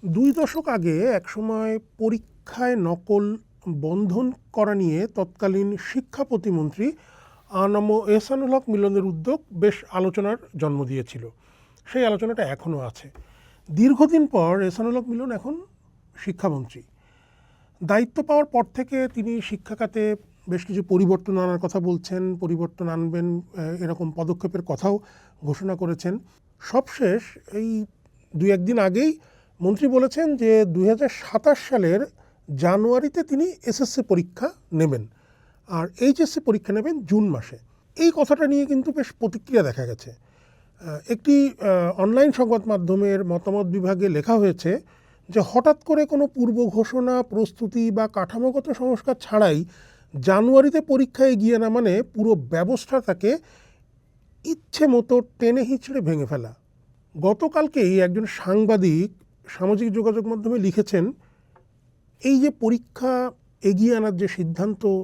দুই দশক আগে একসময় পরীক্ষায় নকল বন্ধন করা নিয়ে তৎকালীন শিক্ষা প্রতিমন্ত্রী আনম এহসানুল হক মিলনের উদ্যোগ বেশ আলোচনার জন্ম দিয়েছিল। সেই আলোচনাটা এখনও আছে। দীর্ঘদিন পর এহসানুল হক মিলন এখন শিক্ষামন্ত্রী। দায়িত্ব পাওয়ার পর থেকে তিনি শিক্ষা খাতে বেশ কিছু পরিবর্তন আনার কথা বলছেন, পরিবর্তন আনবেন এরকম পদক্ষেপের কথাও ঘোষণা করেছেন। সবশেষ এই দু একদিন আগেই মন্ত্রী বলেছেন যে 2027 সালের জানুয়ারিতে তিনি এসএসসি পরীক্ষা নেবেন, আর এইচএসসি পরীক্ষা নেবেন জুন মাসে। এই কথাটা নিয়ে কিন্তু বেশ প্রতিক্রিয়া দেখা গেছে। একটি অনলাইন সংবাদ মাধ্যমের মতামত বিভাগে লেখা হয়েছে যে হঠাৎ করে কোনো পূর্ব ঘোষণা, প্রস্তুতি বা কাঠামোগত সংস্কার ছাড়াই জানুয়ারিতে পরীক্ষা এগিয়ে না মানে পুরো ব্যবস্থাটাকে ইচ্ছে মতো টেনে হিঁচড়ে ভেঙে ফেলা। গতকালকেই একজন সাংবাদিক সামাজিক যোগাযোগ মাধ্যমে লিখেছেন, এই যে পরীক্ষা এগিয়ে আনার যে সিদ্ধান্ত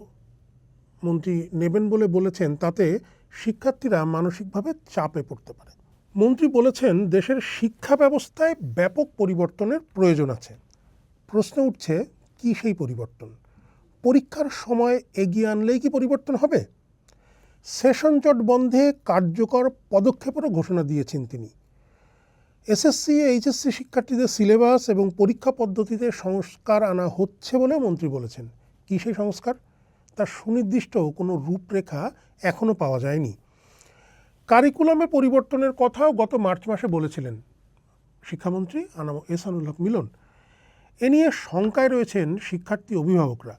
মন্ত্রী নেবেন বলে বলেছেন, তাতে শিক্ষার্থীরা মানসিকভাবে চাপে পড়তে পারে। মন্ত্রী বলেছেন দেশের শিক্ষা ব্যবস্থায় ব্যাপক পরিবর্তনের প্রয়োজন আছে। প্রশ্ন উঠছে, কি সেই পরিবর্তন? পরীক্ষার সময় এগিয়ে আনলেই কি পরিবর্তন হবে? সেশন জট বন্ধে কার্যকর পদক্ষেপেরও ঘোষণা দিয়েছেন তিনি। এসএসসি, এইচএসসি শিক্ষার্থীদের সিলেবাস এবং পরীক্ষা পদ্ধতিতে সংস্কার আনা হচ্ছে বলে মন্ত্রী বলেছেন। কী সেই সংস্কার? তার সুনির্দিষ্ট কোনো রূপরেখা এখনও পাওয়া যায়নি। কারিকুলামে পরিবর্তনের কথাও গত মার্চ মাসে বলেছিলেন শিক্ষামন্ত্রী আনম এহসানুল হক মিলন। এ নিয়ে শঙ্কায় রয়েছেন শিক্ষার্থী অভিভাবকরা।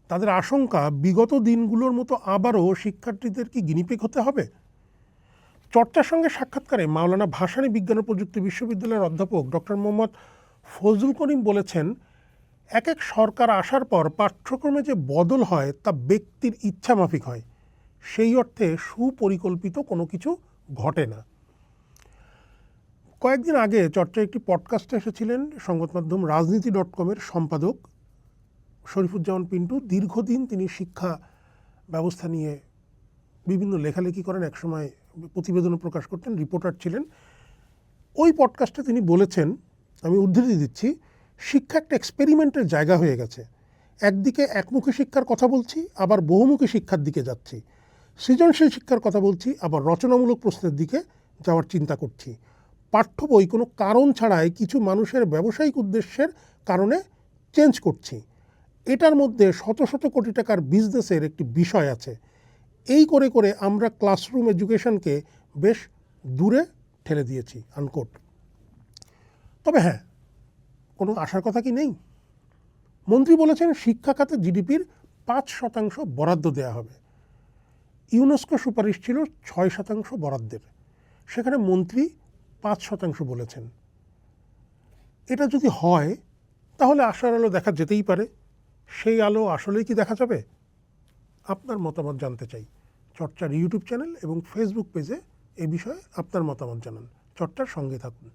তাদের আশঙ্কা, বিগত দিনগুলোর মতো আবারও শিক্ষার্থীদের কি গিনিপিগ হতে হবে? চর্চার সঙ্গে সাক্ষাৎকারে মাওলানা ভাসানী বিজ্ঞান ও প্রযুক্তি বিশ্ববিদ্যালয়ের অধ্যাপক ডক্টর মোহাম্মদ ফজলুল করিম বলেছেন, এক এক সরকার আসার পর পাঠ্যক্রমে যে বদল হয় তা ব্যক্তির ইচ্ছামাফিক হয়, সেই অর্থে সুপরিকল্পিত কোনো কিছু ঘটে না। কয়েকদিন আগে চর্চায় একটি পডকাস্টে এসেছিলেন সংবাদ মাধ্যম রাজনীতি.com-এর সম্পাদক শরীফুজ্জামান পিন্টু। দীর্ঘদিন তিনি শিক্ষা ব্যবস্থা নিয়ে বিভিন্ন লেখালেখি করেন, একসময় প্রতিবেদনও প্রকাশ করতেন, রিপোর্টার ছিলেন। ওই পডকাস্টে তিনি বলেছেন, আমি উদ্ধৃতি দিচ্ছি, শিক্ষা একটা এক্সপেরিমেন্টের জায়গা হয়ে গেছে। একদিকে একমুখী শিক্ষার কথা বলছি, আবার বহুমুখী শিক্ষার দিকে যাচ্ছি। সৃজনশীল শিক্ষার কথা বলছি, আবার রচনামূলক প্রশ্নের দিকে যাওয়ার চিন্তা করছি। পাঠ্য বই কোনো কারণ ছাড়াই কিছু মানুষের ব্যবসায়িক উদ্দেশ্যের কারণে চেঞ্জ করছি। এটার মধ্যে শত শত কোটি টাকার বিজনেসের একটি বিষয় আছে। এই করে করে আমরা ক্লাসরুম এডুকেশনকে বেশ দূরে ঠেলে দিয়েছি, আনকোট। তবে হ্যাঁ, কোনো আশার কথা কি নেই? মন্ত্রী বলেছেন শিক্ষা খাতে জিডিপির 5% বরাদ্দ দেওয়া হবে। ইউনেস্কো সুপারিশ ছিল 6% বরাদ্দের, সেখানে মন্ত্রী 5% বলেছেন। এটা যদি হয় তাহলে আশার আলো দেখা যেতেই পারে। সেই আলো আসলেই কি দেখা যাবে? আপনার মতামত জানতে চাই। চর্চার ইউটিউব চ্যানেল এবং ফেসবুক পেজে এ বিষয়ে আপনার মতামত জানান। চর্চার সঙ্গে থাকুন।